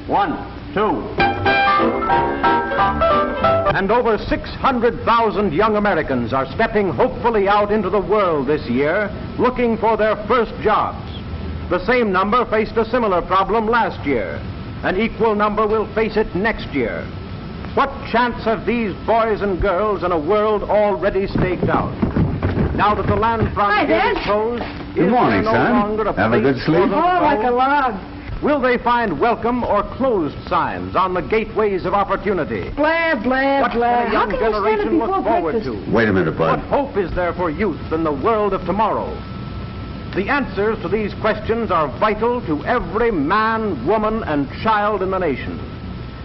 1, 2. And over 600,000 young Americans are stepping hopefully out into the world this year, looking for their first jobs. The same number faced a similar problem last year. An equal number will face it next year. What chance have these boys and girls in a world already staked out? Now that the land frontier is closed, good morning, son. Have a good sleep? Oh, like a log. Will they find welcome or closed signs on the gateways of opportunity? Blah, blah, What blah. can a young generation look forward to? Wait a minute, What bud. hope is there for youth in the world of tomorrow? The answers to these questions are vital to every man, woman, and child in the nation.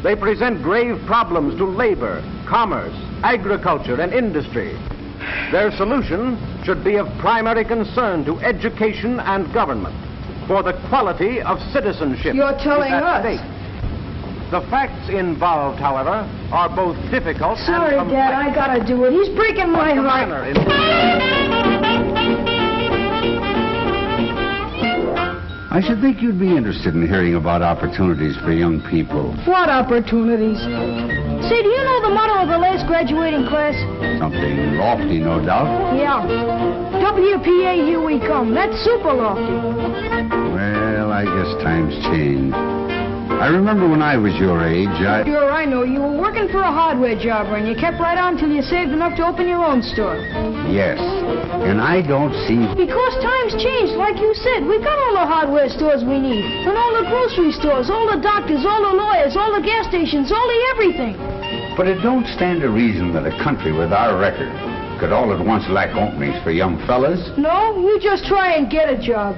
They present grave problems to labor, commerce, agriculture, and industry. Their solution should be of primary concern to education and government, for the quality of citizenship. You're telling is at us. stake. The facts involved, however, are both difficult Sorry, and complex. Dad, I gotta do it. He's breaking my The heart. manner in I should think you'd be interested in hearing about opportunities for young people. What opportunities? Say, do you know the motto of the last graduating class? Something lofty, no doubt. Yeah. WPA, here we come. That's super lofty. Well, I guess times change. I remember when I was your age, Sure, I know. You were working for a hardware jobber, and you kept right on till you saved enough to open your own store. Yes. And I don't see... Because times changed, like you said. We've got all the hardware stores we need. And all the grocery stores, all the doctors, all the lawyers, all the gas stations, all the everything. But it don't stand to reason that a country with our record could all at once lack openings for young fellas. No, you just try and get a job.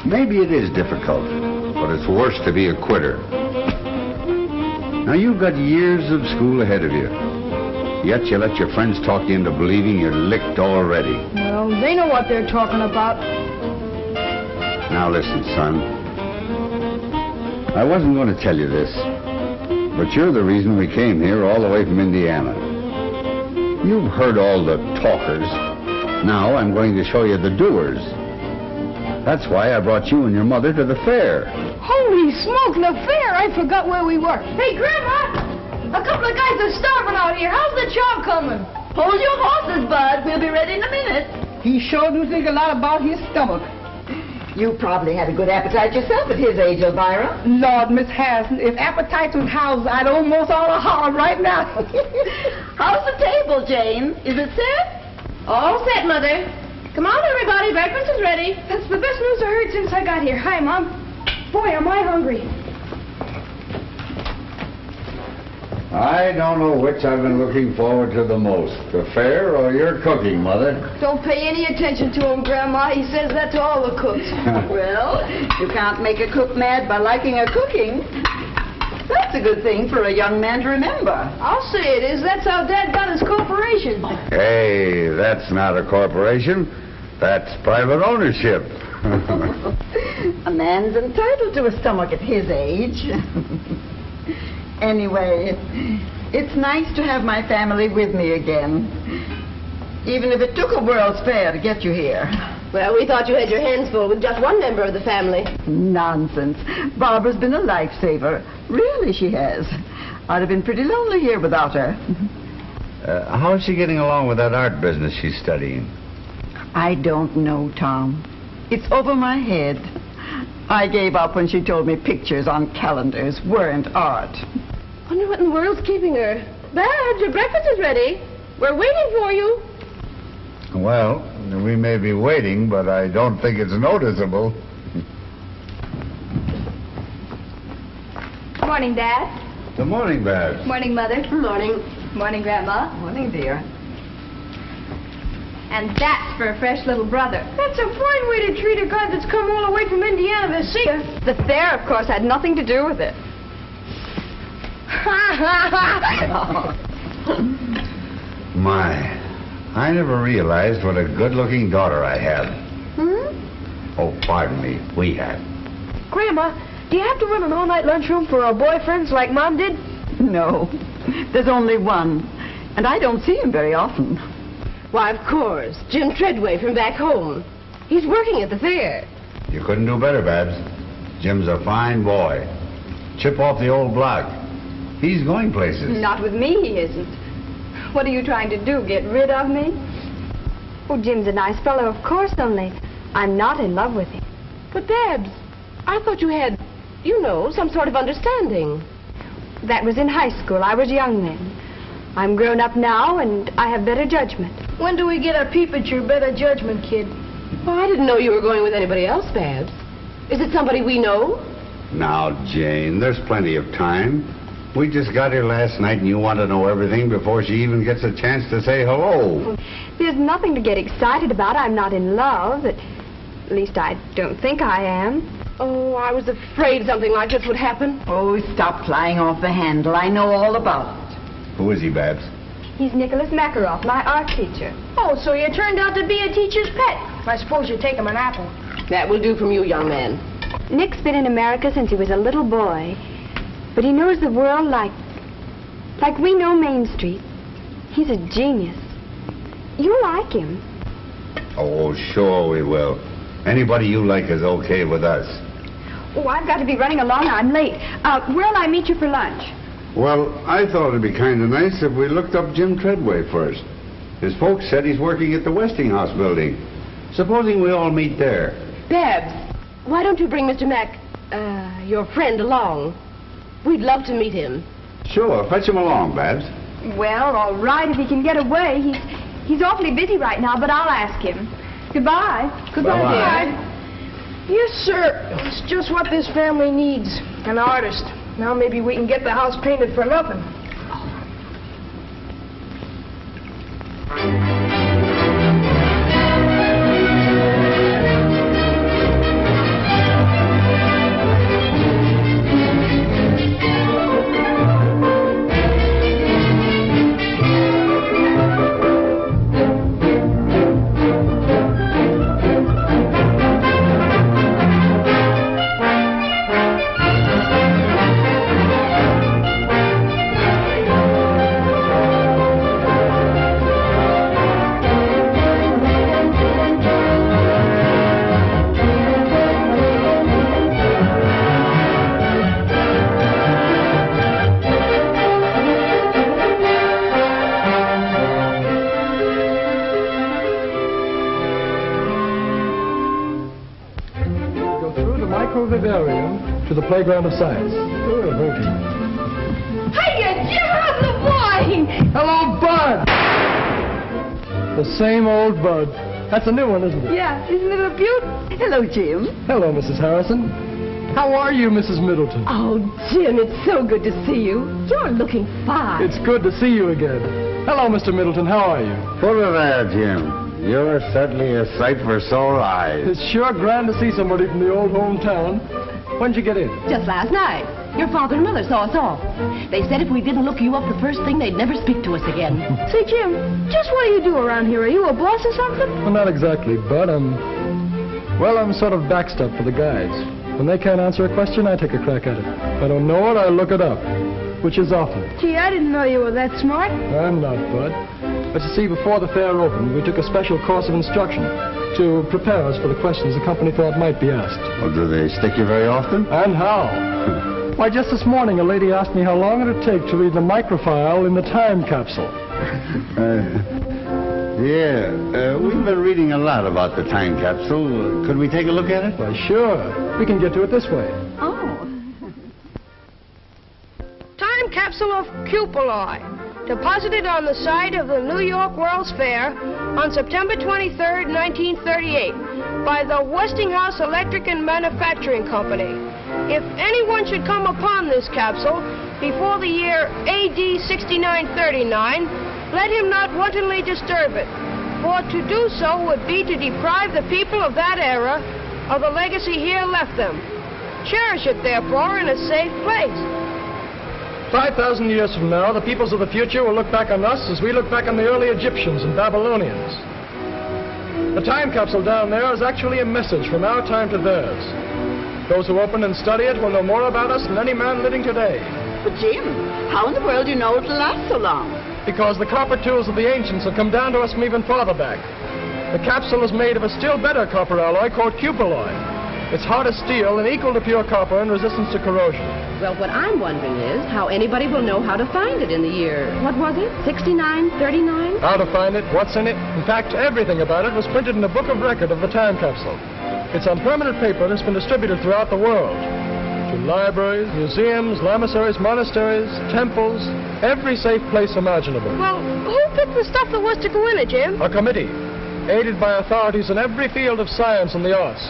Maybe it is difficult, but it's worse to be a quitter. Now, you've got years of school ahead of you. Yet you let your friends talk you into believing you're licked already. Well, they know what they're talking about. Now listen, son. I wasn't going to tell you this, but you're the reason we came here all the way from Indiana. You've heard all the talkers. Now I'm going to show you the doers. That's why I brought you and your mother to the fair. Holy smoke, the fair! I forgot where we were. Hey, Grandma! A couple of guys are starving out here. How's the job coming? Hold your horses, Bud. We'll be ready in a minute. He sure do think a lot about his stomach. You probably had a good appetite yourself at his age, Elvira. Lord, Miss Harrison, if appetites was housed, I'd almost ought to holler right now. How's the table, Jane? Is it set? All set, Mother. Come on, everybody. Breakfast is ready. That's the best news I heard since I got here. Hi, Mom. Boy, am I hungry. I don't know which I've been looking forward to the most, the fair or your cooking, Mother. Don't pay any attention to him, Grandma. He says that to all the cooks. Well, you can't make a cook mad by liking her cooking. That's a good thing for a young man to remember. I'll say it is. That's how Dad got his corporation. Hey, that's not a corporation. That's private ownership. A man's entitled to a stomach at his age. Anyway, it's nice to have my family with me again. Even if it took a World's Fair to get you here. Well, we thought you had your hands full with just one member of the family. Nonsense. Barbara's been a lifesaver. Really, she has. I'd have been pretty lonely here without her. How's she getting along with that art business she's studying? I don't know, Tom. It's over my head. I gave up when she told me pictures on calendars weren't art. Wonder what in the world's keeping her. Badge, your breakfast is ready. We're waiting for you. Well, we may be waiting, but I don't think it's noticeable. Morning, Dad. Good morning, Babs. Morning, Mother. Morning. Morning, Grandma. Morning, dear. And that's for a fresh little brother. That's a fine way to treat a guy that's come all the way from Indiana to see you. The fair, of course, had nothing to do with it. My, I never realized what a good-looking daughter I had. Oh, pardon me, we had. Grandma, do you have to run an all-night lunchroom for our boyfriends like Mom did? No, there's only one, and I don't see him very often. Why, of course. Jim Treadway from back home. He's working at the fair. You couldn't do better, Babs. Jim's a fine boy. Chip off the old block. He's going places. Not with me, he isn't. What are you trying to do, get rid of me? Oh, Jim's a nice fellow, of course, only I'm not in love with him. But, Babs, I thought you had, you know, some sort of understanding. That was in high school. I was young then. I'm grown up now, and I have better judgment. When do we get a peep at your better judgment, kid? Well, I didn't know you were going with anybody else, Babs. Is it somebody we know? Now, Jane, there's plenty of time. We just got here last night and you want to know everything before she even gets a chance to say hello. There's nothing to get excited about. I'm not in love. At least I don't think I am. Oh, I was afraid something like this would happen. Oh, stop flying off the handle. I know all about it. Who is he, Babs? He's Nicholas Makarov, my art teacher. Oh, so you turned out to be a teacher's pet. I suppose you take him an apple. That will do from you, young man. Nick's been in America since he was a little boy. But he knows the world like we know Main Street. He's a genius. You like him. Oh, sure we will. Anybody you like is okay with us. Oh, I've got to be running along. I'm late. Where'll I meet you for lunch? Well, I thought it'd be kind of nice if we looked up Jim Treadway first. His folks said he's working at the Westinghouse building. Supposing we all meet there. Babs, why don't you bring Mr. Mac, your friend, along? We'd love to meet him. Sure, fetch him along, Babs. Well, all right, if he can get away. He's awfully busy right now, but I'll ask him. Goodbye. Goodbye, Bye-bye. dear. Yes, sir. It's just what this family needs. An artist. Now maybe we can get the house painted for nothing. To the playground of science. Oh, okay. Hiya, Jim, how's the boy? Hello, Bud! The same old Bud. That's a new one, isn't it? Yeah, isn't it a beaut? Hello, Jim. Hello, Mrs. Harrison. How are you, Mrs. Middleton? Oh, Jim, it's so good to see you. You're looking fine. It's good to see you again. Hello, Mr. Middleton. How are you? Put her there, Jim. You're certainly a sight for sore eyes. It's sure grand to see somebody from the old hometown. When'd you get in? Just last night. Your father and mother saw us off. They said if we didn't look you up the first thing, they'd never speak to us again. Say, Jim, just what do you do around here? Are you a boss or something? Well, not exactly, Bud. I'm sort of backstop for the guys. When they can't answer a question, I take a crack at it. If I don't know it, I look it up, which is often. Gee, I didn't know you were that smart. I'm not, Bud. But you see, before the fair opened, we took a special course of instruction to prepare us for the questions the company thought might be asked. Well, do they stick you very often? And how? Why, just this morning, a lady asked me how long it'd take to read the microfile in the time capsule. We've been reading a lot about the time capsule. Could we take a look at it? Why, sure. We can get to it this way. Oh. Time capsule of cupuli, deposited on the site of the New York World's Fair on September 23rd, 1938, by the Westinghouse Electric and Manufacturing Company. If anyone should come upon this capsule before the year AD 6939, let him not wantonly disturb it, for to do so would be to deprive the people of that era of the legacy here left them. Cherish it, therefore, in a safe place. 5,000 years from now, the peoples of the future will look back on us as we look back on the early Egyptians and Babylonians. The time capsule down there is actually a message from our time to theirs. Those who open and study it will know more about us than any man living today. But, Jim, how in the world do you know it'll last so long? Because the copper tools of the ancients have come down to us from even farther back. The capsule is made of a still better copper alloy called cupuli. It's hard as steel and equal to pure copper in resistance to corrosion. Well, what I'm wondering is how anybody will know how to find it in the year, what was it, 69, 39? How to find it, what's in it. In fact, everything about it was printed in a book of record of the time capsule. It's on permanent paper that's been distributed throughout the world. To libraries, museums, lamassaries, monasteries, temples, every safe place imaginable. Well, who picked the stuff that was to go in it, Jim? A committee, aided by authorities in every field of science and the arts.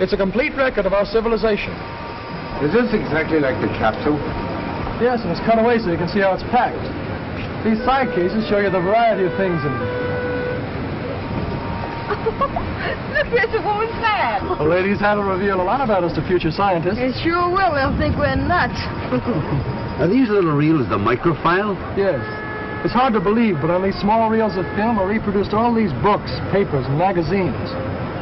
It's a complete record of our civilization. Is this exactly like the capsule? Yes, and it's cut away so you can see how it's packed. These side cases show you the variety of things in them. Look, there's a woman's fan. The ladies' hat will reveal a lot about us to future scientists. It sure will. They'll think we're nuts. Are these little reels the microfile? Yes. It's hard to believe, but on these small reels of film are reproduced all these books, papers, and magazines.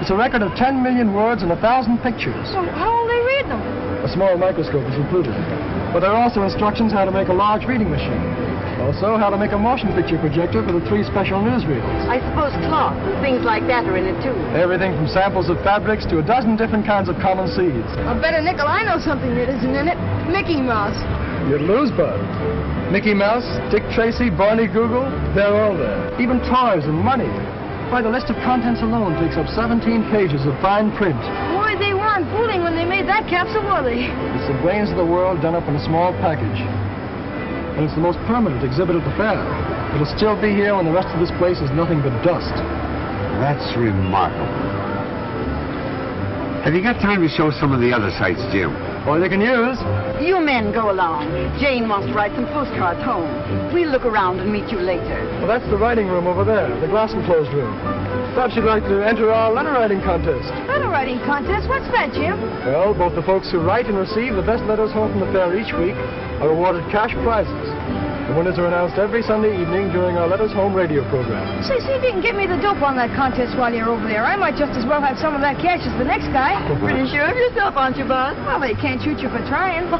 It's a record of 10 million words and 1,000 pictures. So how will they read them? A small microscope is included. But there are also instructions how to make a large reading machine. Also, how to make a motion picture projector for the 3 special newsreels. I suppose cloth and things like that are in it, too. Everything from samples of fabrics to a dozen different kinds of common seeds. I'll bet a nickel I know something that isn't in it. Mickey Mouse. You'd lose, Bud. Mickey Mouse, Dick Tracy, Barney Google, they're all there. Even toys and money. Why, the list of contents alone takes up 17 pages of fine print. Boy, they weren't fooling when they made that capsule, were they? It's the brains of the world done up in a small package. And it's the most permanent exhibit at the fair. It'll still be here when the rest of this place is nothing but dust. That's remarkable. Have you got time to show some of the other sites, Jim? All you can use. You men go along. Jane wants to write some postcards home. We'll look around and meet you later. Well, that's the writing room over there, the glass enclosed room. Perhaps you'd like to enter our letter writing contest. Letter writing contest? What's that, Jim? Well, both the folks who write and receive the best letters home from the fair each week are awarded cash prizes. The winners are announced every Sunday evening during our Letters Home radio program. Say, see if you can get me the dope on that contest while you're over there. I might just as well have some of that cash as the next guy. Pretty sure of yourself, aren't you, Bud? Well, they can't shoot you for trying. Well,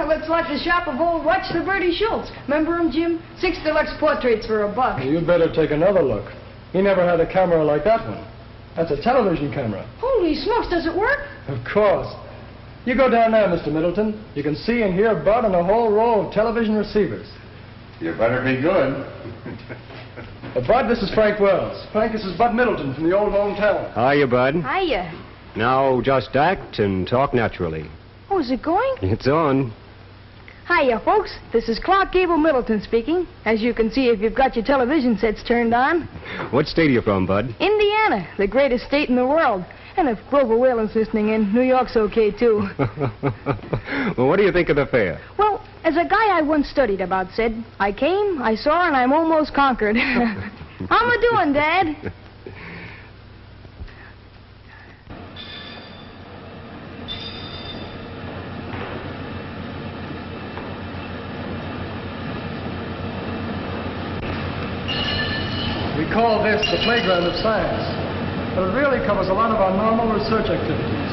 looks like the shop of old Watch the Bertie Schultz. Remember him, Jim? 6 deluxe portraits for $1. Well, you'd better take another look. He never had a camera like that one. That's a television camera. Holy smokes, does it work? Of course. You go down there, Mr. Middleton. You can see and hear Bud on a whole row of television receivers. You better be good. Bud, this is Frank Wells. Frank, this is Bud Middleton from the old hometown. Hiya, Bud. Hiya. Now, just act and talk naturally. Oh, is it going? It's on. Hiya, folks. This is Clark Gable Middleton speaking. As you can see if you've got your television sets turned on. What state are you from, Bud? Indiana, the greatest state in the world. And if Grover Whalen's listening in, New York's okay, too. Well, what do you think of the fair? Well, as a guy I once studied about said, I came, I saw, and I'm almost conquered. How am I doing, Dad? We call this the playground of science. But it really covers a lot of our normal research activities.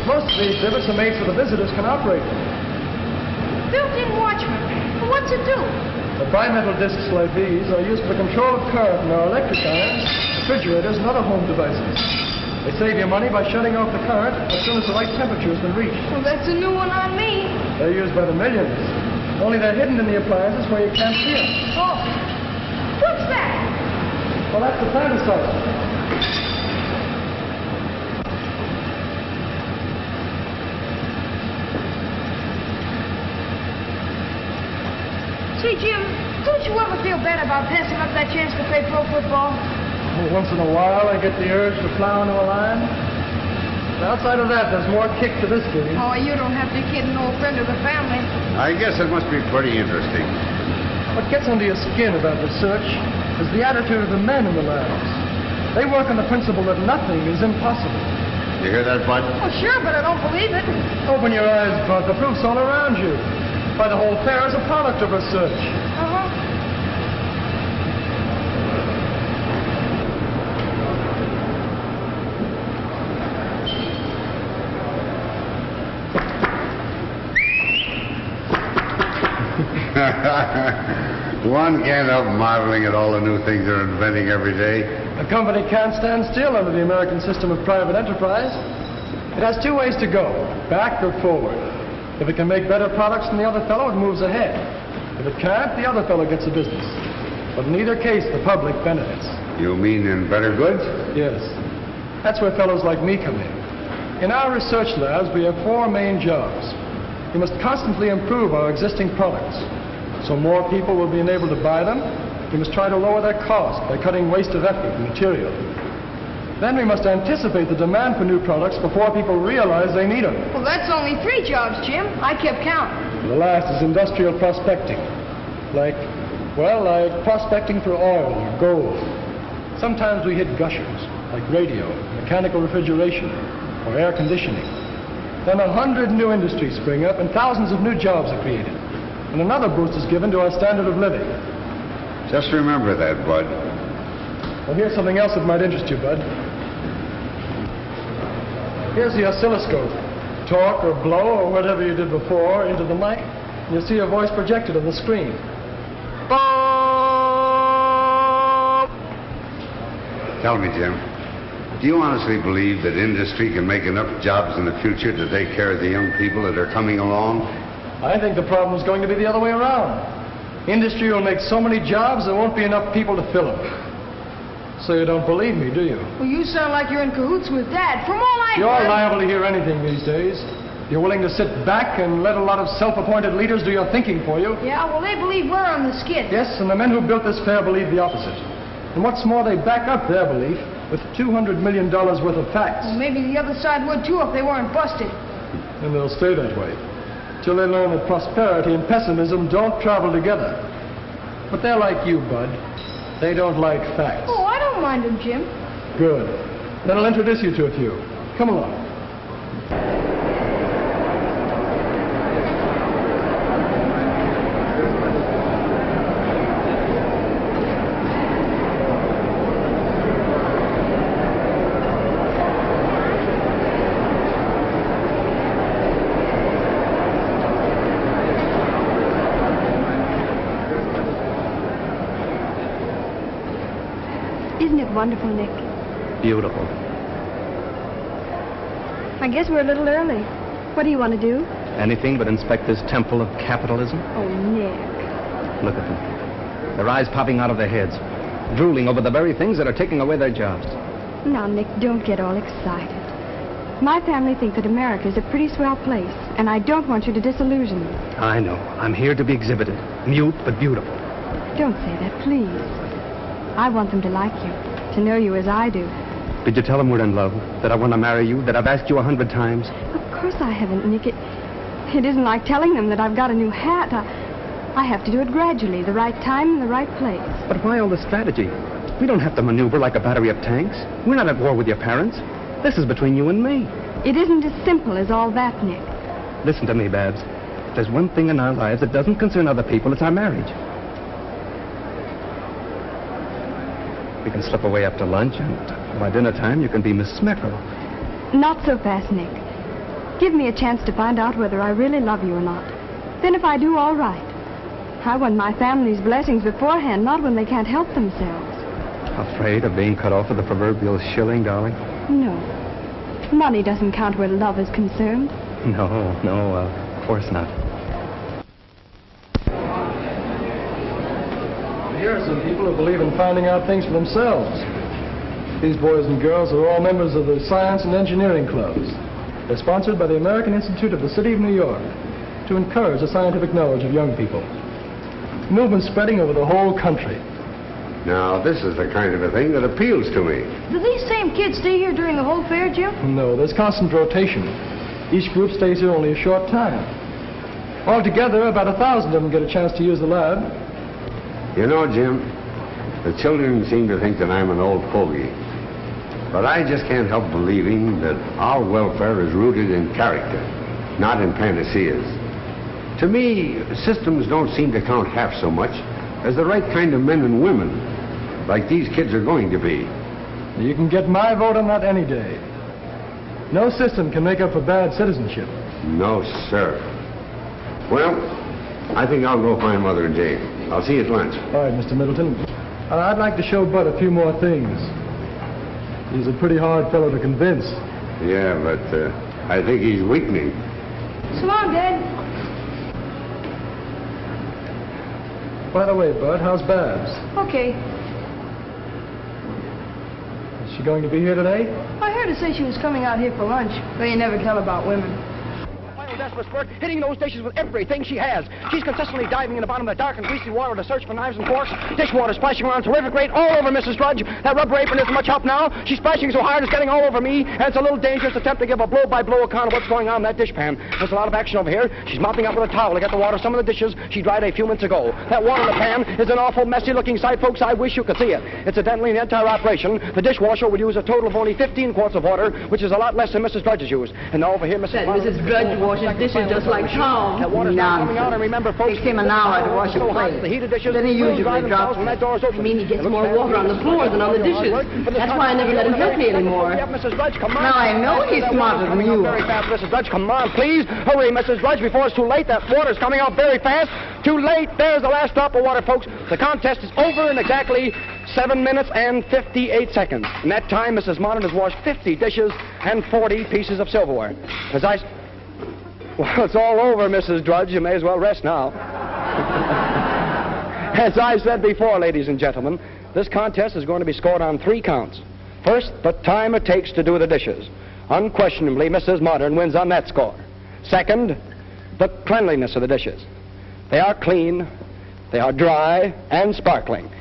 Most of the exhibits are made so the visitors can operate them. Built-in watchman. Well, what's it do? The bimetal discs like these are used for control of current in our electric irons, refrigerators, and other home devices. They save you money by shutting off the current as soon as the right temperature has been reached. Well, that's a new one on me. They're used by the millions. Only they're hidden in the appliances where you can't see them. Oh. What's that? Well, that's the planticizer. Say, Jim, don't you ever feel bad about passing up that chance to play pro football? Well, once in a while, I get the urge to plow into a line. But outside of that, there's more kick to this game. Oh, you don't have to kid an old friend of the family. I guess it must be pretty interesting. What gets under your skin about research is the attitude of the men in the labs. They work on the principle that nothing is impossible. You hear that, Bud? Oh, sure, but I don't believe it. Open your eyes, Bud. The proof's all around you. Why, the whole fair is a product of research. Uh-huh. One can't help marveling at all the new things they're inventing every day. A company can't stand still under the American system of private enterprise. It has two ways to go, back or forward. If it can make better products than the other fellow, it moves ahead. If it can't, the other fellow gets the business. But in either case, the public benefits. You mean in better goods? Yes. That's where fellows like me come in. In our research labs, we have four main jobs. We must constantly improve our existing products, so more people will be enabled to buy them. We must try to lower their cost by cutting waste of effort and material. Then we must anticipate the demand for new products before people realize they need them. Well, that's only 3 jobs, Jim. I kept counting. The last is industrial prospecting. Like prospecting for oil or gold. Sometimes we hit gushers, like radio, mechanical refrigeration, or air conditioning. Then 100 new industries spring up and thousands of new jobs are created. And another boost is given to our standard of living. Just remember that, Bud. Well, here's something else that might interest you, Bud. Here's the oscilloscope. Talk or blow or whatever you did before into the mic, and you'll see your voice projected on the screen. Tell me, Jim, do you honestly believe that industry can make enough jobs in the future to take care of the young people that are coming along? I think the problem is going to be the other way around. Industry will make so many jobs, there won't be enough people to fill them. So you don't believe me, do you? Well, you sound like you're in cahoots with Dad. From all I've You're heard... liable to hear anything these days. You're willing to sit back and let a lot of self-appointed leaders do your thinking for you. Yeah, well, they believe we're on the skid. Yes, and the men who built this fair believe the opposite. And what's more, they back up their belief with $200 million worth of facts. Well, maybe the other side would, too, if they weren't busted. And they'll stay that way, till they learn that prosperity and pessimism don't travel together. But they're like you, Bud. They don't like facts. Oh, I don't mind them, Jim. Good. Then I'll introduce you to a few. Come along. Isn't it wonderful, Nick? Beautiful. I guess we're a little early. What do you want to do? Anything but inspect this temple of capitalism? Oh, Nick. Look at them. Their eyes popping out of their heads, drooling over the very things that are taking away their jobs. Now, Nick, don't get all excited. My family think that America is a pretty swell place, and I don't want you to disillusion them. I know. I'm here to be exhibited. Mute but beautiful. Don't say that, please. I want them to like you, to know you as I do. Did you tell them we're in love? That I want to marry you? That I've asked you 100 times? Of course I haven't, Nick. It isn't like telling them that I've got a new hat. I have to do it gradually, the right time and the right place. But why all this strategy? We don't have to maneuver like a battery of tanks. We're not at war with your parents. This is between you and me. It isn't as simple as all that, Nick. Listen to me, Babs. If there's one thing in our lives that doesn't concern other people, it's our marriage. We can slip away after lunch, and by dinner time, you can be Miss Smeckle. Not so fast, Nick. Give me a chance to find out whether I really love you or not. Then if I do, all right. I want my family's blessings beforehand, not when they can't help themselves. Afraid of being cut off with the proverbial shilling, darling? No. Money doesn't count where love is concerned. No, of course not. Here are some people who believe in finding out things for themselves. These boys and girls are all members of the Science and Engineering Clubs. They're sponsored by the American Institute of the City of New York to encourage the scientific knowledge of young people. The movement's spreading over the whole country. Now, this is the kind of a thing that appeals to me. Do these same kids stay here during the whole fair, Jim? No, there's constant rotation. Each group stays here only a short time. Altogether, about 1,000 of them get a chance to use the lab. You know, Jim, the children seem to think that I'm an old fogey. But I just can't help believing that our welfare is rooted in character, not in panaceas. To me, systems don't seem to count half so much as the right kind of men and women, like these kids are going to be. You can get my vote on that any day. No system can make up for bad citizenship. No, sir. Well, I think I'll go find Mother and Jane. I'll see you at lunch. All right, Mr. Middleton. I'd like to show Bud a few more things. He's a pretty hard fellow to convince. Yeah, but I think he's weakening. So long, Dad. By the way, Bud, how's Babs? Okay. Is she going to be here today? I heard her say she was coming out here for lunch. They never tell about women. Desperate spurt, hitting those dishes with everything she has. She's consistently diving in the bottom of the dark and greasy water to search for knives and forks. Dishwater splashing around terrific rate all over Mrs. Drudge. That rubber apron isn't much help now. She's splashing so hard it's getting all over me, and it's a little dangerous to attempt to give a blow-by-blow account of what's going on in that dishpan. There's a lot of action over here. She's mopping up with a towel to get the water some of the dishes she dried a few minutes ago. That water in the pan is an awful messy-looking sight, folks. I wish you could see it. Incidentally, in the entire operation, the dishwasher would use a total of only 15 quarts of water, which is a lot less than Mrs. Drudge's used. And now over here, Mrs. Drudge washes dishes just like Tom. That water's not coming out, and remember, folks, Takes him an hour to wash a so hot, plate. the heated dishes Then he usually drops drops when that door's open. I mean, he gets more water on the floor than on the dishes. That's why I never let him help me anymore. Mrs. Drudge, come on. Now, I know he's smarter than you. Very fast, Mrs. Drudge, come on, please. Hurry, Mrs. Drudge, before it's too late. That water's coming out very fast. Too late. There's the last drop of water, folks. The contest is over in exactly 7 minutes and 58 seconds. In that time, Mrs. Modern has washed 50 dishes and 40 pieces of silverware. Well, it's all over, Mrs. Drudge. You may as well rest now. As I said before, ladies and gentlemen, this contest is going to be scored on 3 counts. First, the time it takes to do the dishes. Unquestionably, Mrs. Modern wins on that score. Second, the cleanliness of the dishes. They are clean, they are dry, and sparkling.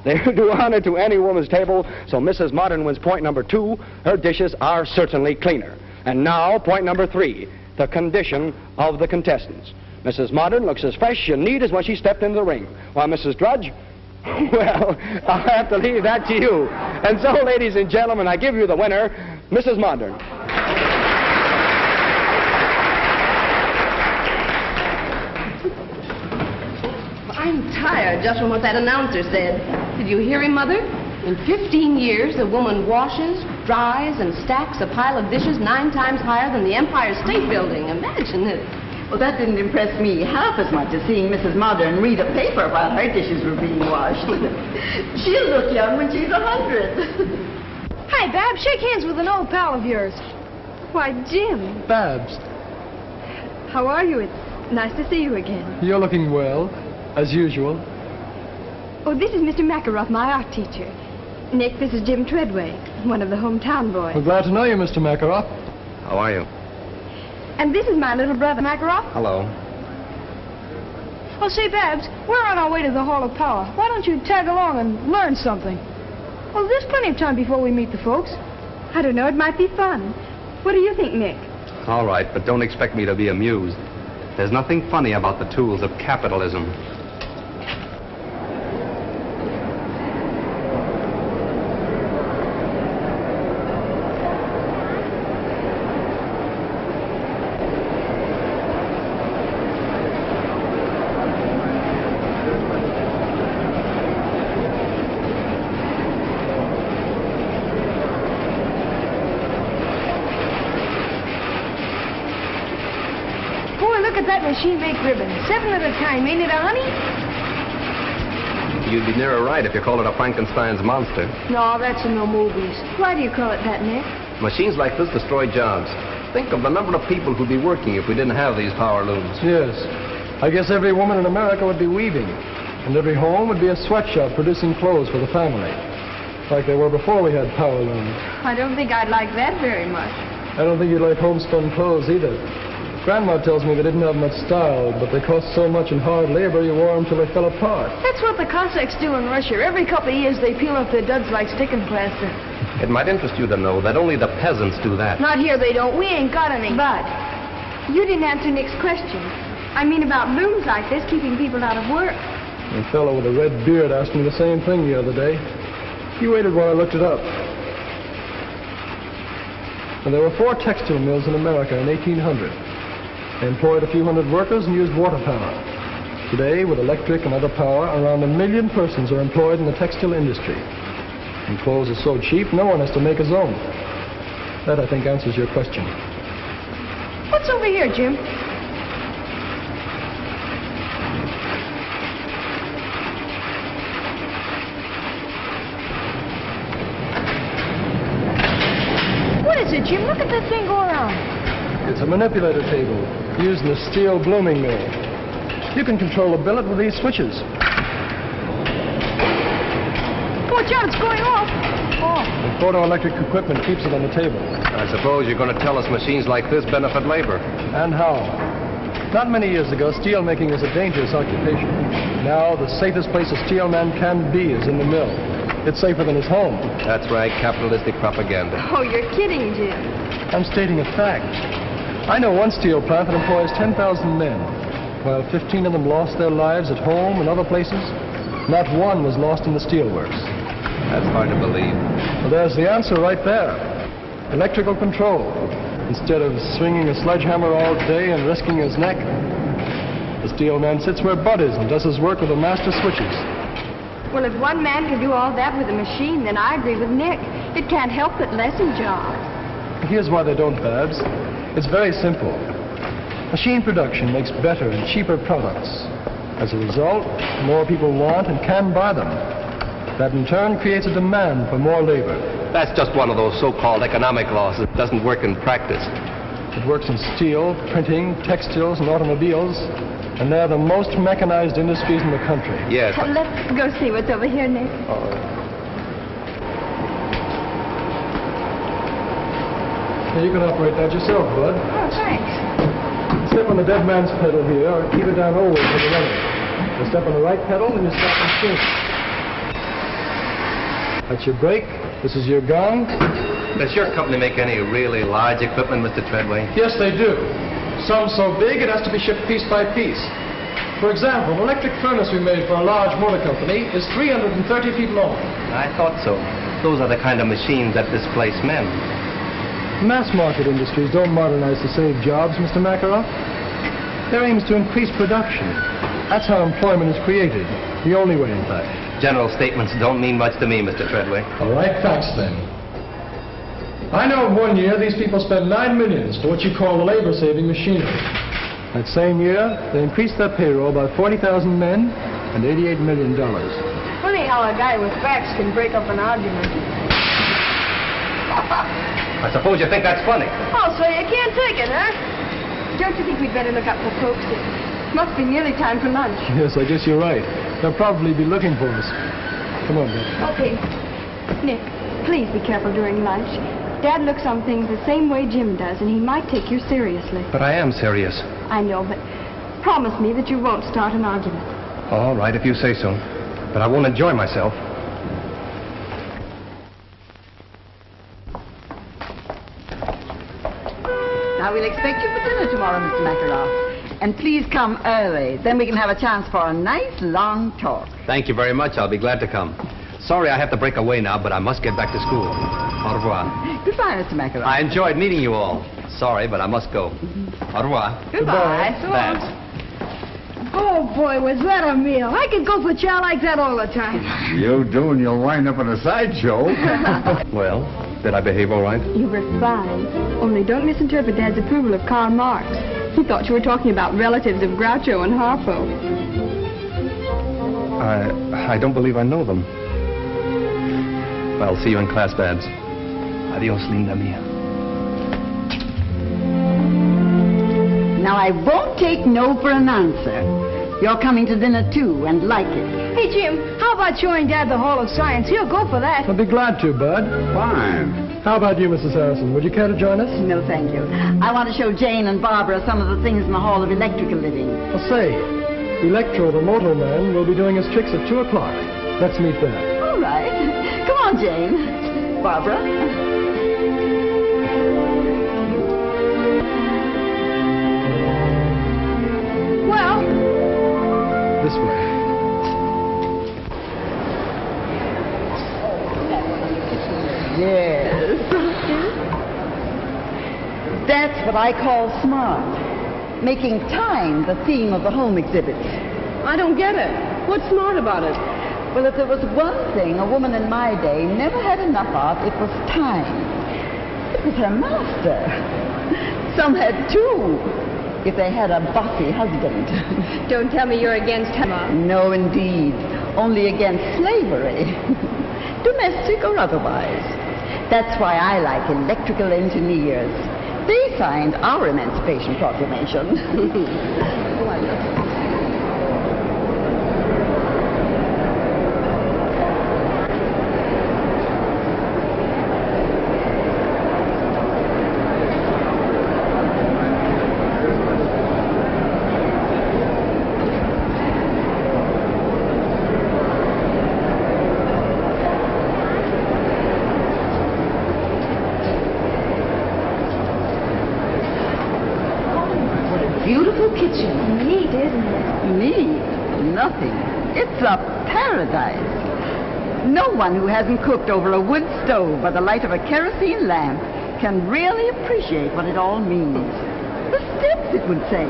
They do honor to any woman's table, so Mrs. Modern wins point number 2. Her dishes are certainly cleaner. And now, point number 3. The condition of the contestants. Mrs. Modern looks as fresh and neat as when she stepped into the ring, while Mrs. Drudge, well, I'll have to leave that to you. And so, ladies and gentlemen, I give you the winner, Mrs. Modern. I'm tired just from what that announcer said. Did you hear him, Mother? In 15 years, the woman washes, dries, and stacks a pile of dishes 9 times higher than the Empire State Building. Imagine it. Well, that didn't impress me half as much as seeing Mrs. Modern read a paper while her dishes were being washed. She'll look young when she's 100. Hi, Babs. Shake hands with an old pal of yours. Why, Jim. Babs, How are you? It's nice to see you again. you're looking well, as usual. Oh, this is Mr. Makaroff, my art teacher. Nick, this is Jim Treadway, one of the hometown boys. We're glad to know you, Mr. Makaroff. How are you? And this is my little brother, Makaroff. Hello. Oh, say, Babs, we're on our way to the Hall of Power. Why don't you tag along and learn something? Well, there's plenty of time before we meet the folks. I don't know, it might be fun. What do you think, Nick? All right, but don't expect me to be amused. There's nothing funny about the tools of capitalism. Look at that machine-baked ribbon. 7 at a time. Ain't it a honey? You'd be nearer right if you called it a Frankenstein's monster. No, that's in the movies. Why do you call it that, Nick? Machines like this destroy jobs. Think of the number of people who'd be working if we didn't have these power looms. Yes. I guess every woman in America would be weaving, and every home would be a sweatshop producing clothes for the family, like they were before we had power looms. I don't think I'd like that very much. I don't think you'd like homespun clothes either. Grandma tells me they didn't have much style, but they cost so much in hard labor you wore them till they fell apart. That's what the Cossacks do in Russia. Every couple of years they peel off their duds like sticking plaster. It might interest you to know that only the peasants do that. Not here they don't. We ain't got any. But you didn't answer Nick's question. I mean about looms like this keeping people out of work. A fellow with a red beard asked me the same thing the other day. He waited while I looked it up. And there were 4 textile mills in America in 1800. They employed a few hundred workers and used water power. Today, with electric and other power, around 1 million persons are employed in the textile industry. And clothes are so cheap, no one has to make his own. That, I think, answers your question. What's over here, Jim? it, Jim? Look at that thing go around. It's a manipulator table used in a steel blooming mill. You can control a billet with these switches. Watch out, it's going off. Oh. The photoelectric equipment keeps it on the table. I suppose you're going to tell us machines like this benefit labor. And how? Not many years ago, steel making was a dangerous occupation. Now, the safest place a steel man can be is in the mill. It's safer than his home. That's right, capitalistic propaganda. Oh, you're kidding, Jim. I'm stating a fact. I know one steel plant that employs 10,000 men. While 15 of them lost their lives at home and other places, not one was lost in the steelworks. That's hard to believe. Well, there's the answer right there. Electrical control. Instead of swinging a sledgehammer all day and risking his neck, the steel man sits where Bud is and does his work with the master switches. Well, if one man can do all that with a machine, then I agree with Nick. It can't help but lessen jobs. Here's why they don't, Babs. It's very simple. Machine production makes better and cheaper products. As a result, more people want and can buy them. That in turn creates a demand for more labor. That's just one of those so-called economic laws that doesn't work in practice. It works in steel, printing, textiles, and automobiles, and they're the most mechanized industries in the country. Yes. Let's go see what's over here, Nick. You can operate that yourself, Bud. Oh, thanks. Step on the dead man's pedal here, or keep it down always with the running. You step on the right pedal, and you stop the machine. That's your brake. This is your gong. Does your company make any really large equipment, Mr. Treadway? Yes, they do. Some so big it has to be shipped piece by piece. For example, an electric furnace we made for a large motor company is 330 feet long. I thought so. Those are the kind of machines that displace men. Mass market industries don't modernize to save jobs, Mr. Makarov. Their aim is to increase production. That's how employment is created. The only way, in fact. General statements don't mean much to me, Mr. Treadway. All right, facts then. I know in 1 year these people spent $9 million for what you call labor-saving machinery. That same year, they increased their payroll by 40,000 men and $88 million. Funny how a guy with facts can break up an argument. I suppose you think that's funny. Oh, so you can't take it, huh? Don't you think we'd better look up the folks? It must be nearly time for lunch. Yes, I guess you're right. They'll probably be looking for us. Come on, Bud. Okay. Nick, please be careful during lunch. Dad looks on things the same way Jim does, and he might take you seriously. But I am serious. I know, but promise me that you won't start an argument. All right, if you say so. But I won't enjoy myself. Now, we'll expect you for dinner tomorrow, Mr. Makarov. And please come early. Then we can have a chance for a nice, long talk. Thank you very much. I'll be glad to come. Sorry I have to break away now, but I must get back to school. Au revoir. Goodbye, Mr. Makarov. I enjoyed meeting you all. Sorry, but I must go. Au revoir. Goodbye. Babs. Oh, boy, was that a meal. I could go for chow like that all the time. You do, and you'll wind up in a sideshow. Well, did I behave all right? You were fine. Only don't misinterpret Dad's approval of Karl Marx. He thought you were talking about relatives of Groucho and Harpo. I don't believe I know them. Well, see you in class, Babs. Adios, linda mia. Now, I won't take no for an answer. You're coming to dinner, too, and like it. Hey, Jim, how about showing Dad the Hall of Science? He'll go for that. I'll be glad to, Bud. Fine. How about you, Mrs. Harrison? Would you care to join us? No, thank you. I want to show Jane and Barbara some of the things in the Hall of Electrical Living. Well, say, Electro, the motor man, will be doing his tricks at 2 o'clock. Let's meet there. All right. Come on, Jane. Barbara. Well, This way. Yes. That's what I call smart. Making time the theme of the home exhibit. I don't get it. What's smart about it? Well, if there was one thing a woman in my day never had enough of, it was time. It was her master. Some had two, if they had a bossy husband. Don't tell me you're against Mom. No, indeed. Only against slavery. Domestic or otherwise. That's why I like electrical engineers. They signed our Emancipation Proclamation. Oh, I love it. Beautiful kitchen. Neat, isn't it? Neat? Nothing. It's a paradise. No one who hasn't cooked over a wood stove by the light of a kerosene lamp can really appreciate what it all means. The steps it would save.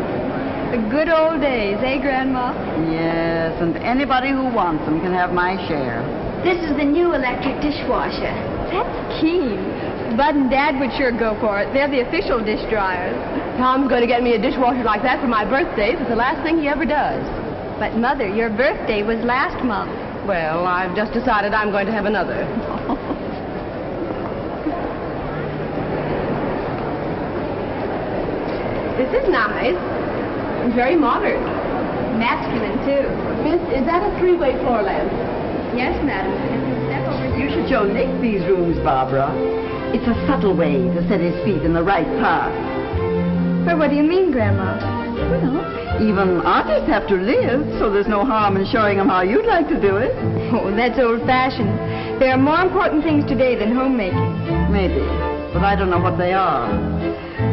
The good old days, eh, Grandma? Yes, and anybody who wants them can have my share. This is the new electric dishwasher. That's keen. Bud and Dad would sure go for it. They're the official dish dryers. Tom's going to get me a dishwasher like that for my birthday. It's the last thing he ever does. But, Mother, your birthday was last month. Well, I've just decided I'm going to have another. This is nice. Very modern. Masculine, too. Miss, is that a three-way floor lamp? Yes, madam. You should show Nick these rooms, Barbara. It's a subtle way to set his feet in the right path. Well, what do you mean, Grandma? Well, even artists have to live, so there's no harm in showing them how you'd like to do it. Oh, that's old-fashioned. There are more important things today than homemaking. Maybe, but I don't know what they are.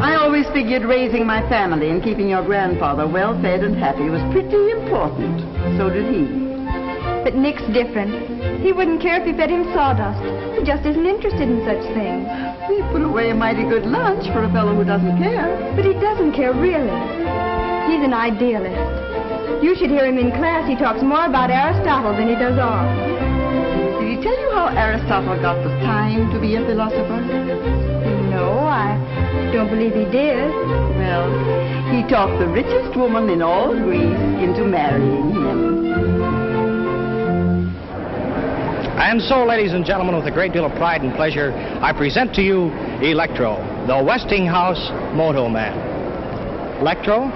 I always figured raising my family and keeping your grandfather well-fed and happy was pretty important. So did he. But Nick's different. He wouldn't care if you fed him sawdust. He just isn't interested in such things. He put away a mighty good lunch for a fellow who doesn't care. But he doesn't care, really. He's an idealist. You should hear him in class. He talks more about Aristotle than he does art. Did he tell you how Aristotle got the time to be a philosopher? No, I don't believe he did. Well, he talked the richest woman in all Greece into marrying him. And so, ladies and gentlemen, with a great deal of pride and pleasure, I present to you Electro, the Westinghouse Moto Man. Electro,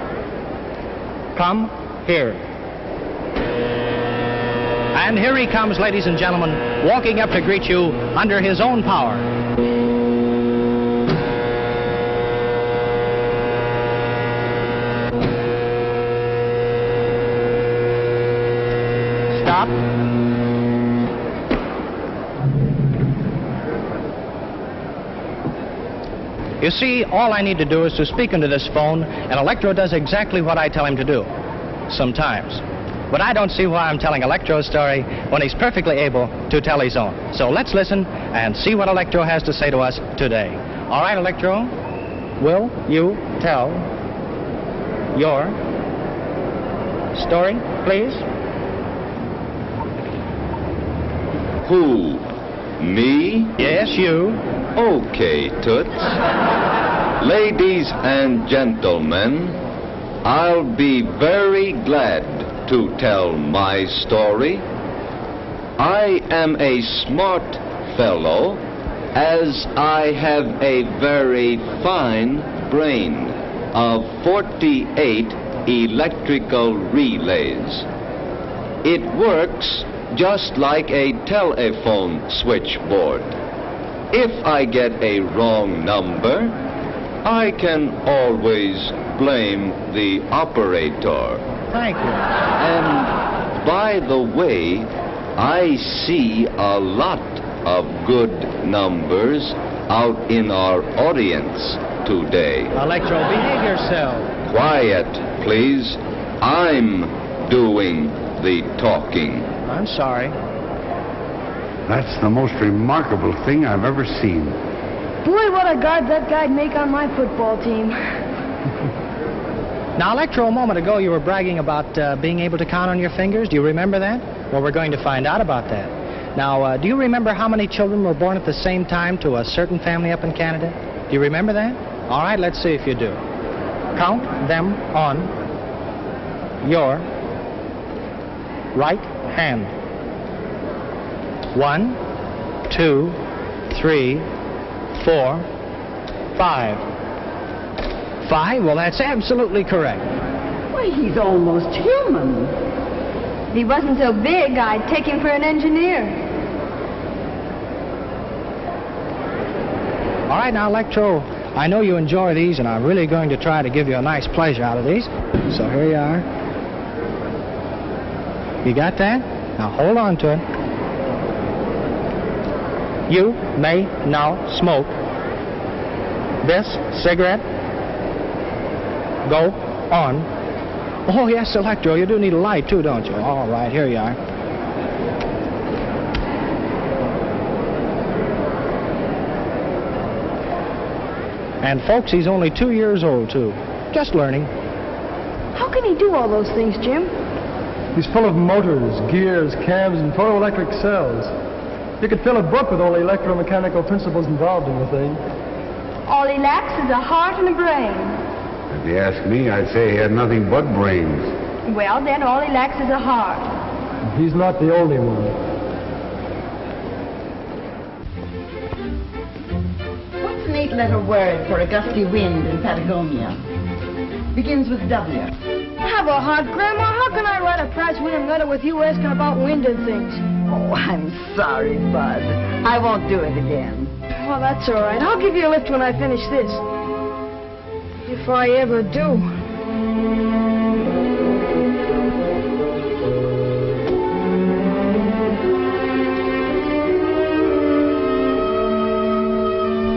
come here. And here he comes, ladies and gentlemen, walking up to greet you under his own power. Stop. You see, all I need to do is to speak into this phone, and Electro does exactly what I tell him to do. Sometimes. But I don't see why I'm telling Electro's story when he's perfectly able to tell his own. So let's listen and see what Electro has to say to us today. All right, Electro, will you tell your story, please? Who? Me? Yes, you. Okay, Toots. Ladies and gentlemen, I'll be very glad to tell my story. I am a smart fellow, as I have a very fine brain of 48 electrical relays. It works just like a telephone switchboard. If I get a wrong number, I can always blame the operator. Thank you. And by the way, I see a lot of good numbers out in our audience today. Electro, behave yourself. Quiet, please. I'm doing the talking. I'm sorry. That's the most remarkable thing I've ever seen. Boy, what a guard that guy'd make on my football team. Now, Electro, a moment ago you were bragging about being able to count on your fingers. Do you remember that? Well, we're going to find out about that. Now, do you remember how many children were born at the same time to a certain family up in Canada? Do you remember that? All right, let's see if you do. Count them on your right hand. 1, 2, 3, 4, 5. 5? Well, that's absolutely correct. Why, he's almost human. If he wasn't so big, I'd take him for an engineer. All right, now, Electro, I know you enjoy these, and I'm really going to try to give you a nice pleasure out of these. So here you are. You got that? Now hold on to it. You may now smoke this cigarette. Go on. Oh, yes, Electro, you do need a light, too, don't you? All right, here you are. And, folks, he's only 2 years old, too. Just learning. How can he do all those things, Jim? He's full of motors, gears, cams, and photoelectric cells. You could fill a book with all the electromechanical principles involved in the thing. All he lacks is a heart and a brain. If you ask me, I'd say he had nothing but brains. Well, then all he lacks is a heart. He's not the only one. What's an 8-letter word for a gusty wind in Patagonia? Begins with W. Have a heart, Grandma. How can I write a prize-winning letter with you asking about wind and things? Oh, I'm sorry, Bud. I won't do it again. Well, that's all right. I'll give you a lift when I finish this. If I ever do.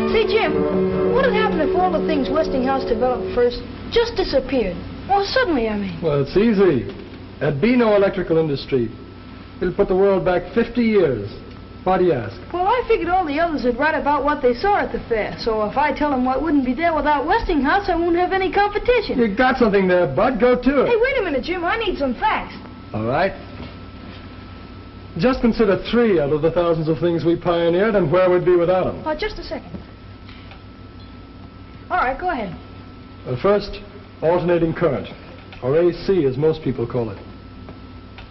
See, Jim, what would happen if all the things Westinghouse developed first just disappeared? Well, suddenly, I mean. Well, it's easy. There'd be no electrical industry. It'll put the world back 50 years. Why do you ask? Well, I figured all the others would write about what they saw at the fair. So if I tell them what wouldn't be there without Westinghouse, I won't have any competition. You got something there, Bud. Go to it. Hey, wait a minute, Jim. I need some facts. All right. Just consider 3 out of the thousands of things we pioneered and where we'd be without them. Oh, just a second. All right, go ahead. Well, first, alternating current, or AC as most people call it.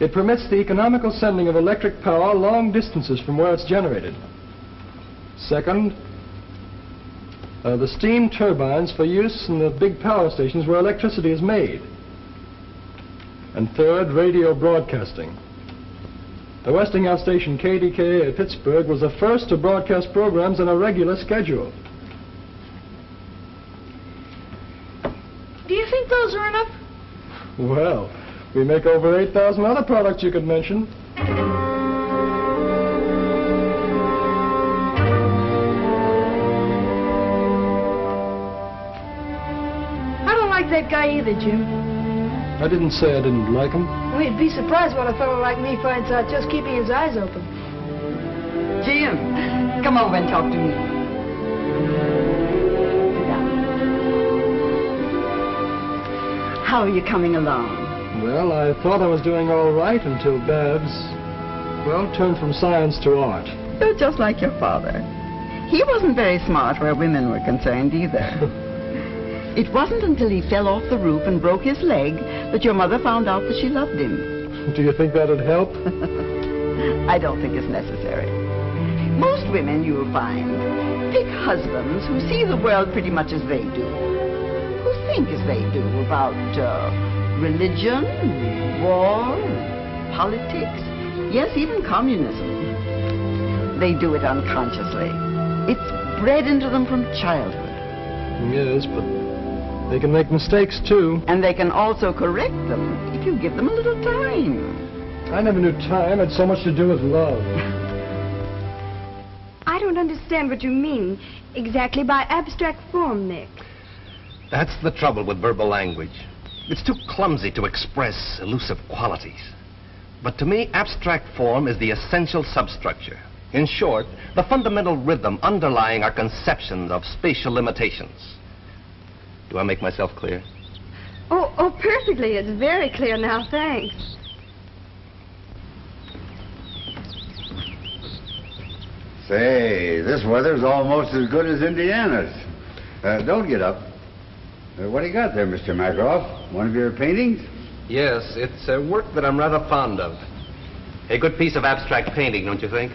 It permits the economical sending of electric power long distances from where it's generated. Second, the steam turbines for use in the big power stations where electricity is made. And third, radio broadcasting. The Westinghouse station KDKA at Pittsburgh was the first to broadcast programs on a regular schedule. Do you think those are enough? Well, we make over 8,000 other products you could mention. I don't like that guy either, Jim. I didn't say I didn't like him. Well, you'd be surprised what a fellow like me finds out just keeping his eyes open. Jim, come over and talk to me. Sit down. How are you coming along? Well, I thought I was doing all right until Babs, well, turned from science to art. You're just like your father. He wasn't very smart where women were concerned either. It wasn't until he fell off the roof and broke his leg that your mother found out that she loved him. Do you think that'd help? I don't think it's necessary. Most women, you'll find, pick husbands who see the world pretty much as they do, who think as they do about religion, war, politics, yes, even communism. They do it unconsciously. It's bred into them from childhood. Yes, but they can make mistakes, too. And they can also correct them if you give them a little time. I never knew time had so much to do with love. I don't understand what you mean exactly by abstract form, Nick. That's the trouble with verbal language. It's too clumsy to express elusive qualities. But to me, abstract form is the essential substructure. In short, the fundamental rhythm underlying our conceptions of spatial limitations. Do I make myself clear? Oh, perfectly. It's very clear now, thanks. Say, this weather's almost as good as Indiana's. Don't get up. What do you got there, Mr. Makaroff? One of your paintings? Yes, it's a work that I'm rather fond of. A good piece of abstract painting, don't you think?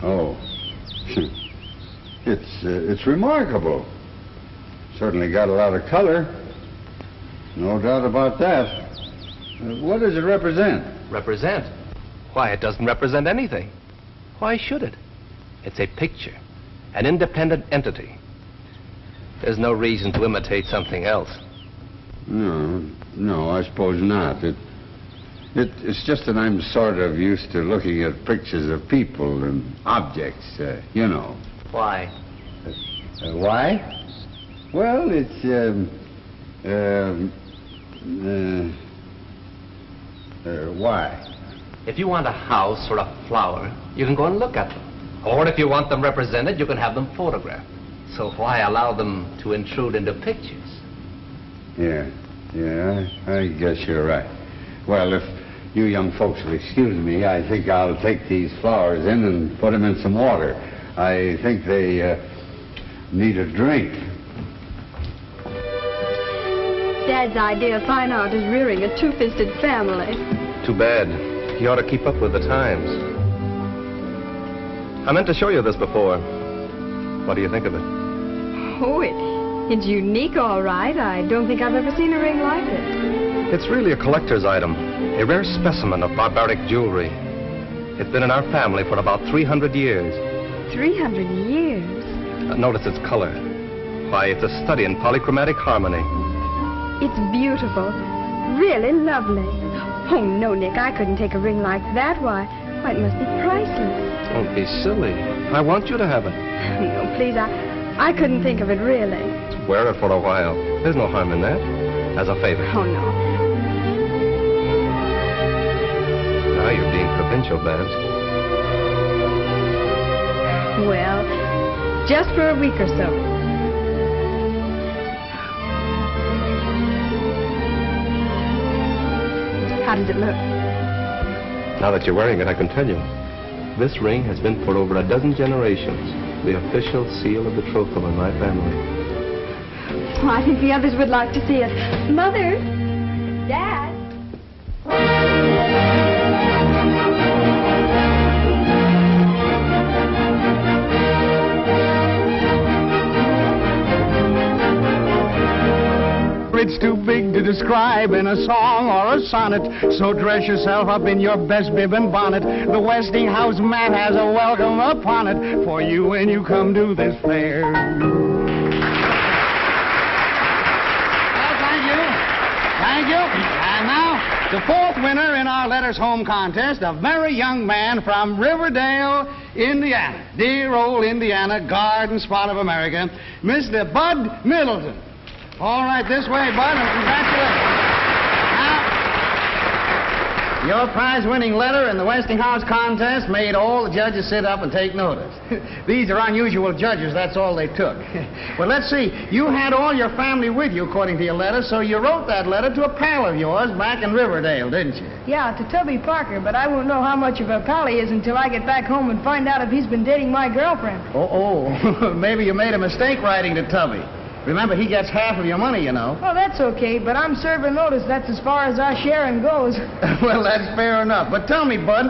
Oh. It's remarkable. Certainly got a lot of color. No doubt about that. What does it represent? Represent? Why, it doesn't represent anything. Why should it? It's a picture, an independent entity. There's no reason to imitate something else. No, I suppose not. It's just that I'm sort of used to looking at pictures of people and objects, you know. Why? Why? Well, it's, why? If you want a house or a flower, you can go and look at them. Or if you want them represented, you can have them photographed. So why allow them to intrude into pictures? Yeah, I guess you're right. Well, if you young folks will excuse me, I think I'll take these flowers in and put them in some water. I think they need a drink. Dad's idea of fine art is rearing a two-fisted family. Too bad. He ought to keep up with the times. I meant to show you this before. What do you think of it? Oh, it's unique, all right. I don't think I've ever seen a ring like it. It's really a collector's item, a rare specimen of barbaric jewelry. It's been in our family for about 300 years. 300 years? Notice its color. Why, it's a study in polychromatic harmony. It's beautiful. Really lovely. Oh, no, Nick, I couldn't take a ring like that. Why, it must be priceless. Don't be silly. I want you to have it. No, please, I couldn't think of it, really. Wear it for a while. There's no harm in that. As a favor. Oh, no. Now you're being provincial, Babs. Well, just for a week or so. How does it look? Now that you're wearing it, I can tell you. This ring has been for over a dozen generations. The official seal of betrothal in my family. Oh, I think the others would like to see it. Mother! Dad! It's too big to describe in a song or a sonnet, so dress yourself up in your best bib and bonnet. The Westinghouse man has a welcome upon it for you when you come to this fair. Well, thank you. And now, the fourth winner in our Letters Home contest, a very young man from Riverdale, Indiana. Dear old Indiana, garden spot of America, Mr. Bud Middleton. All right, this way, Bud, and congratulations. Now, your prize-winning letter in the Westinghouse contest made all the judges sit up and take notice. These are unusual judges, that's all they took. Well, let's see, you had all your family with you, according to your letter, so you wrote that letter to a pal of yours back in Riverdale, didn't you? Yeah, to Tubby Parker, but I won't know how much of a pal he is until I get back home and find out if he's been dating my girlfriend. Oh, maybe you made a mistake writing to Tubby. Remember, he gets half of your money, you know. Oh, that's okay, but I'm serving notice. That's as far as our sharing goes. Well, that's fair enough. But tell me, Bud,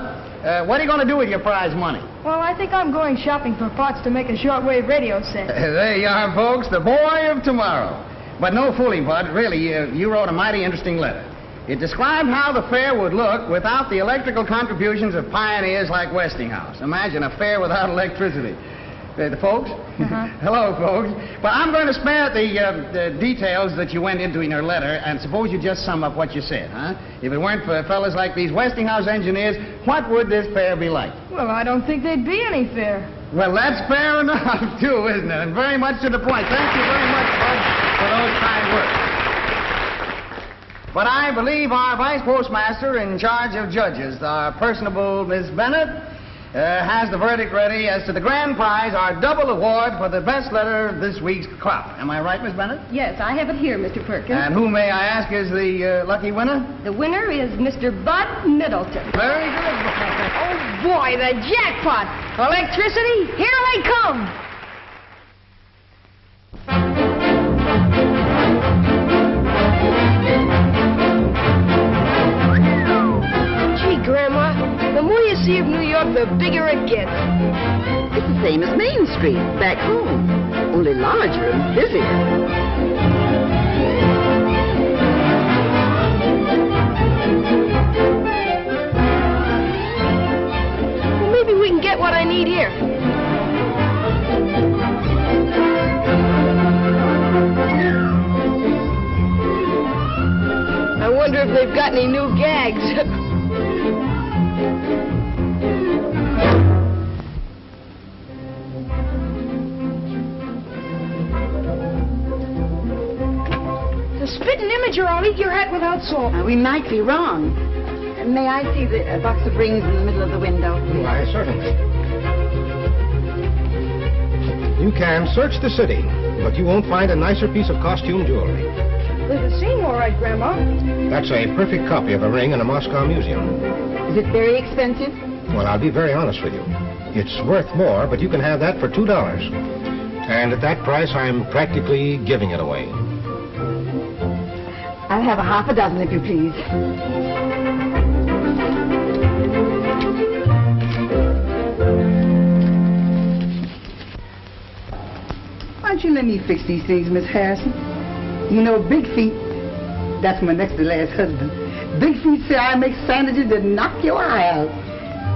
what are you going to do with your prize money? Well, I think I'm going shopping for parts to make a shortwave radio set. There you are, folks, the boy of tomorrow. But no fooling, Bud. Really, you wrote a mighty interesting letter. It described how the fair would look without the electrical contributions of pioneers like Westinghouse. Imagine a fair without electricity. The folks? Hello, folks. But I'm going to spare the details that you went into in your letter, and suppose you just sum up what you said, huh? If it weren't for fellas like these Westinghouse engineers, what would this fair be like? Well, I don't think there'd be any fair. Well, that's fair enough, too, isn't it? And very much to the point. Thank you very much, Bud, for those kind words. But I believe our vice postmaster in charge of judges, our personable Miss Bennett, has the verdict ready as to the grand prize, our double award for the best letter of this week's crop. Am I right, Miss Bennett? Yes, I have it here, Mr. Perkins. And who, may I ask, is the lucky winner? The winner is Mr. Bud Middleton. Very good. Oh, boy, the jackpot! Electricity, here they come! see if New York, the bigger it gets. It's the same as Main Street, back home, only larger and busier. Well, maybe we can get what I need here. I wonder if they've got any new gags. The spitting imager, I'll eat your hat without salt. We might be wrong. May I see the box of rings in the middle of the window, please? Why, certainly. You can search the city, but you won't find a nicer piece of costume jewelry. There's a scene, all right, Grandma. That's a perfect copy of a ring in a Moscow museum. Is it very expensive? Well, I'll be very honest with you. It's worth more, but you can have that for $2. And at that price, I'm practically giving it away. I'll have a half a dozen, if you please. Why don't you let me fix these things, Miss Harrison? You know, Big Feet, that's my next to last husband. Big Feet say I make sandwiches that knock your eye out.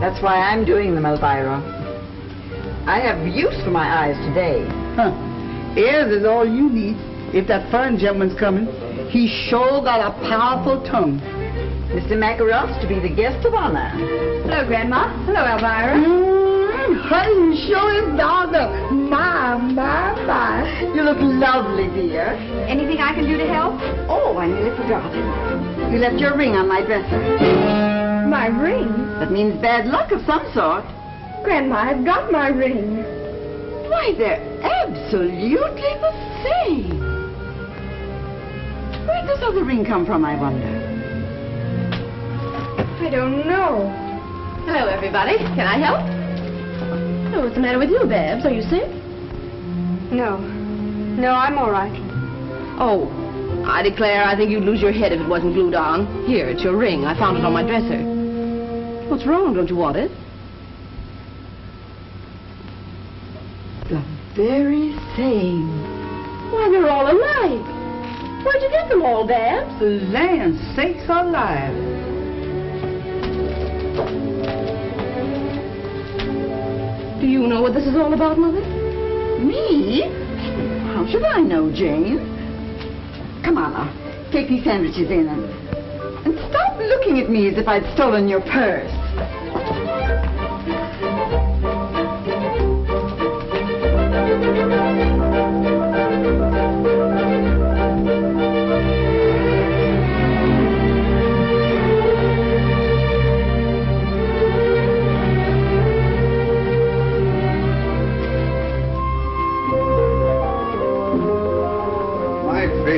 That's why I'm doing them, Elvira. I have use for my eyes today. Huh. Ears is all you need. If that foreign gentleman's coming, he sure got a powerful tongue. Mr. Macaroff's to be the guest of honor. Hello, Grandma. Hello, Elvira. Honey, you sure is darling. My. You look lovely, dear. Anything I can do to help? Oh, I nearly forgot. You left your ring on my dresser. My ring? That means bad luck of some sort. Grandma, I've got my ring. Why, they're absolutely the same. Where'd this other ring come from, I wonder? I don't know. Hello, everybody. Can I help? Oh, what's the matter with you, Babs? Are you sick? No. No, I'm all right. Oh, I declare I think you'd lose your head if it wasn't glued on. Here, it's your ring. I found it on my dresser. What's wrong? Don't you want it? The very same. Why, they're all alike. Where'd you get them all, Babs? Land sakes alive. Do you know what this is all about, Mother? Me? How should I know, Jane? Come on now. Take these sandwiches in and stop looking at me as if I'd stolen your purse.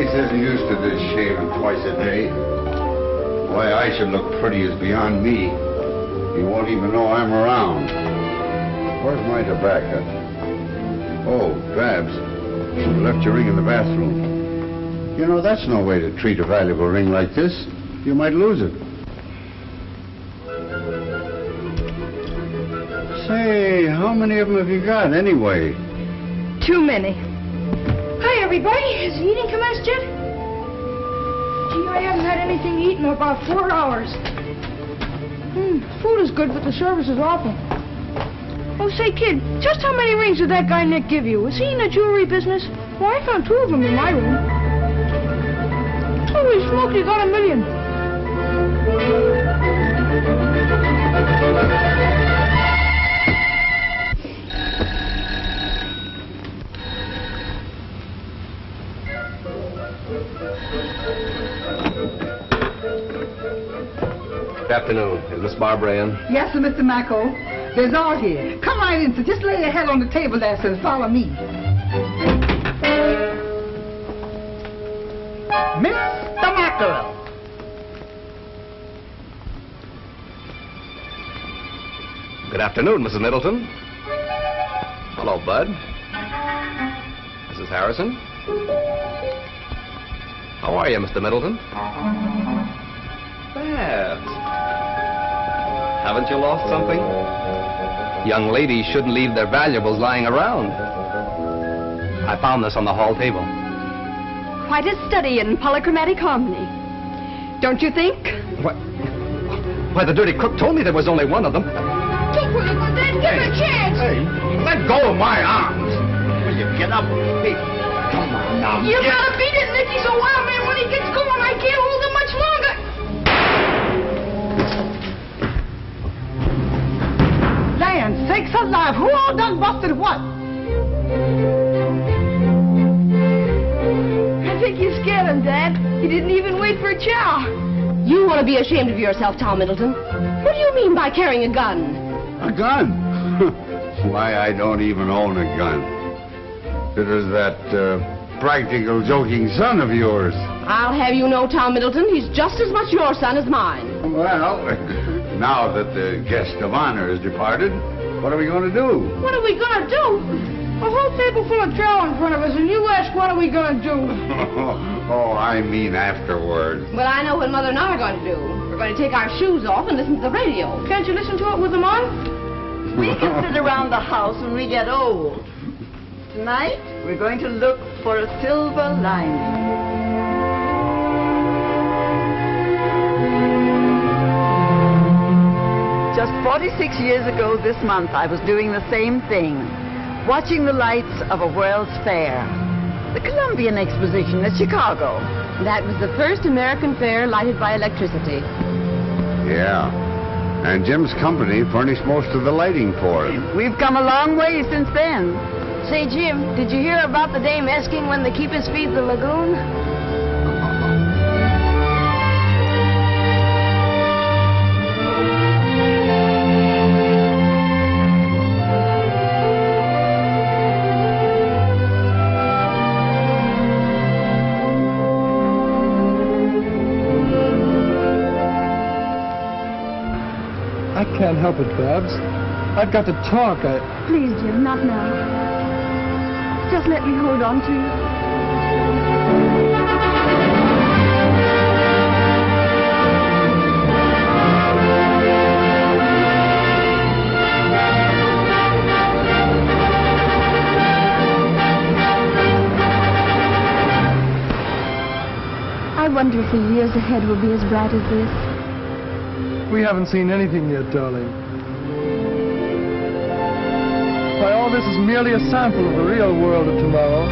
Isn't used to this shaving twice a day. Why I should look pretty is beyond me. You won't even know I'm around. Where's my tobacco? Oh, Babs, you left your ring in the bathroom. You know, that's no way to treat a valuable ring like this. You might lose it. Say, how many of them have you got, anyway? Too many. Hi, everybody. Has the eating commenced yet? Gee, I haven't had anything to eat in about 4 hours. Food is good, but the service is awful. Oh, say, kid, just how many rings did that guy Nick give you? Was he in the jewelry business? Well, I found 2 of them in my room. Holy smoke, you got $1 million. Good afternoon. Is Miss Barbara in? Yes, sir, Mr. Macko. There's all here. Come right in, sir. Just lay your head on the table there, sir. Follow me. Mr. Mackerel. Good afternoon, Mrs. Middleton. Hello, Bud. Mrs. Harrison. How are you, Mr. Middleton? Babs. Haven't you lost something? Young ladies shouldn't leave their valuables lying around. I found this on the hall table. Quite a study in polychromatic harmony. Don't you think? Why, the dirty crook told me there was only one of them. Took one of them, then give her a chance. Hey, let go of my arms. Will you get up? Hey, come on now. You gotta beat it, Nick. He's a wild man. When he gets going, I can't hold him much longer. Land sakes alive, who all done busted what? I think you scared him, Dad. He didn't even wait for a chow. You want to be ashamed of yourself, Tom Middleton. What do you mean by carrying a gun? A gun? Why, I don't even own a gun. It is that practical joking son of yours. I'll have you know, Tom Middleton, he's just as much your son as mine. Well, now that the guest of honor has departed, what are we going to do? What are we gonna do? A whole table full of chow in front of us, and you ask what are we gonna do? Oh, I mean afterwards. Well, I know what Mother and I are going to do. We're going to take our shoes off and listen to the radio. Can't you listen to it with them on? We can sit around the house when we get old. Tonight, we're going to look for a silver lining. Just 46 years ago this month, I was doing the same thing, watching the lights of a World's Fair. The Columbian Exposition at Chicago. That was the first American fair lighted by electricity. Yeah. And Jim's company furnished most of the lighting for it. We've come a long way since then. Say, Jim, did you hear about the dame asking when the keepers feed the lagoon? I can't help it, Babs. I've got to talk. Please, Jim, not now. Just let me hold on to you. I wonder if the years ahead will be as bright as this. We haven't seen anything yet, darling. Why, all this is merely a sample of the real world of tomorrow.